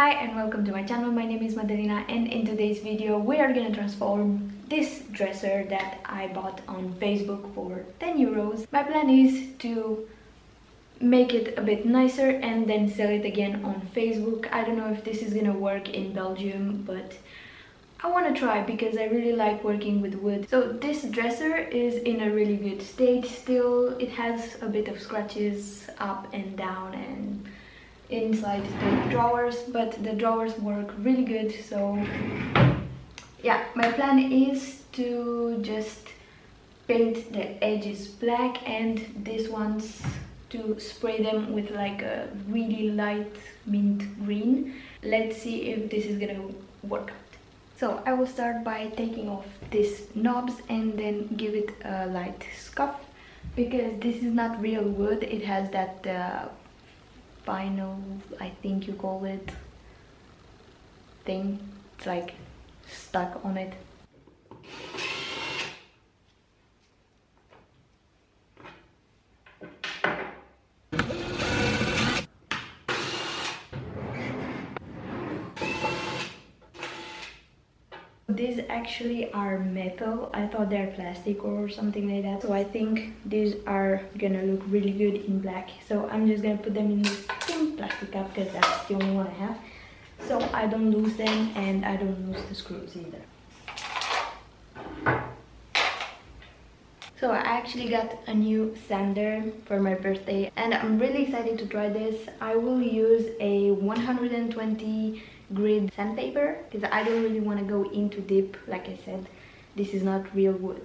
Hi and welcome to my channel. My name is Madalina and in today's video we are gonna transform this dresser that I bought on Facebook for 10 euros. My plan is to make it a bit nicer and then sell it again on Facebook. I don't know if this is gonna work in Belgium, but I want to try because I really like working with wood. So this dresser is in a really good state still. It has a bit of scratches up and down and inside the drawers, but the drawers work really good. So yeah, my plan is to just paint the edges black and these ones to spray them with like a really light mint green. Let's see if this is gonna work out. So I will start by taking off these knobs and then give it a light scuff because this is not real wood. It has that vinyl, I think you call it, thing. It's like stuck on it. These actually are metal. I thought they're plastic or something like that. So I think these are gonna look really good in black. So I'm just gonna put them in this thin plastic cup because that's the only one I have. So I don't lose them and I don't lose the screws either. So I actually got a new sander for my birthday and I'm really excited to try this. I will use a 120 grit sandpaper because I don't really want to go into deep. Like I said, this is not real wood.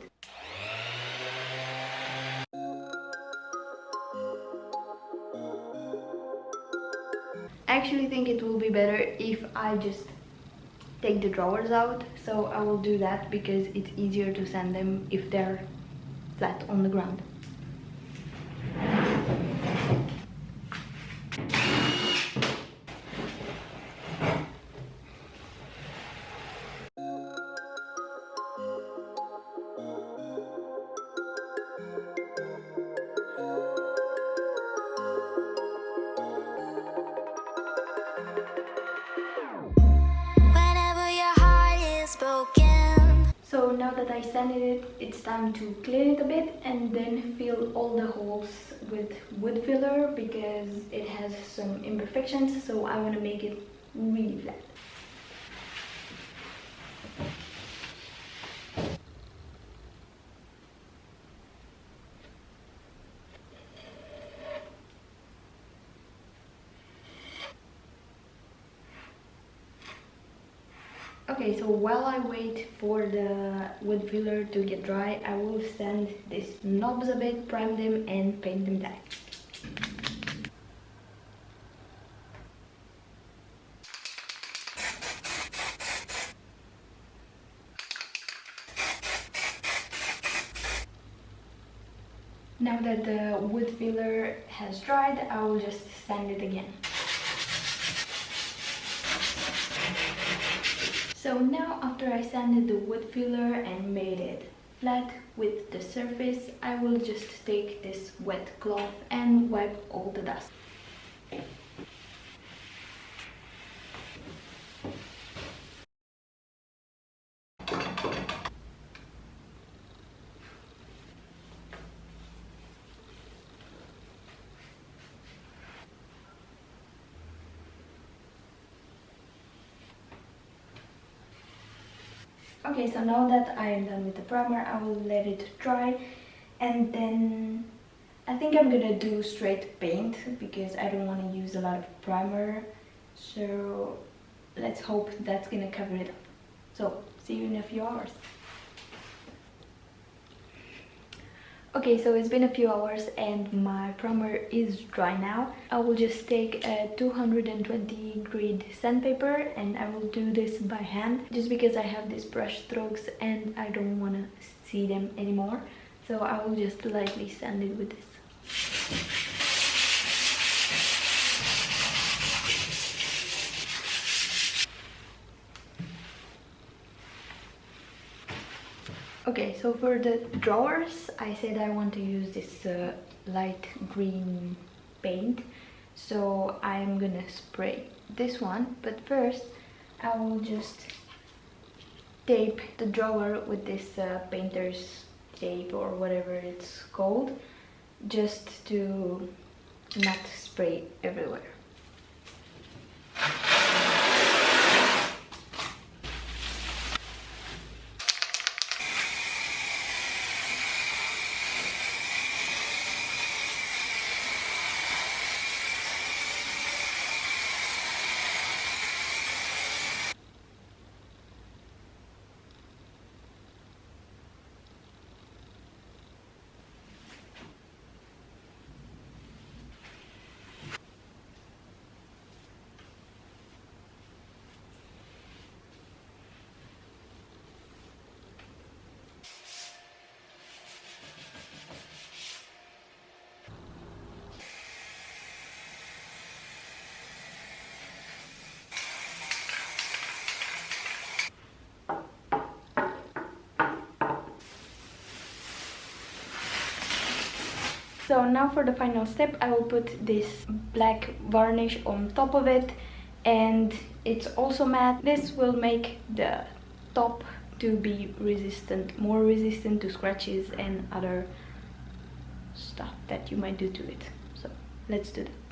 I actually think it will be better if I just take the drawers out, so I will do that because it's easier to sand them if they're flat on the ground. So now that I sanded it, it's time to clean it a bit and then fill all the holes with wood filler because it has some imperfections, so I want to make it really flat. Okay, so while I wait for the wood filler to get dry, I will sand these knobs a bit, prime them and paint them black. Now that the wood filler has dried, I will just sand it again. So now after I sanded the wood filler and made it flat with the surface, I will just take this wet cloth and wipe all the dust. Okay, so now that I am done with the primer, I will let it dry and then I think I'm gonna do straight paint because I don't want to use a lot of primer. So let's hope that's gonna cover it up. So see you in a few hours. Okay, so it's been a few hours and my primer is dry now. I will just take a 220 grit sandpaper and I will do this by hand just because I have these brush strokes and I don't want to see them anymore. So I will just lightly sand it with this. Okay, so for the drawers, I said I want to use this light green paint, so I'm gonna spray this one, but first I will just tape the drawer with this painter's tape or whatever it's called, just to not spray everywhere. So now for the final step, I will put this black varnish on top of it, and it's also matte. This will make the top to be resistant, more resistant to scratches and other stuff that you might do to it. So let's do that.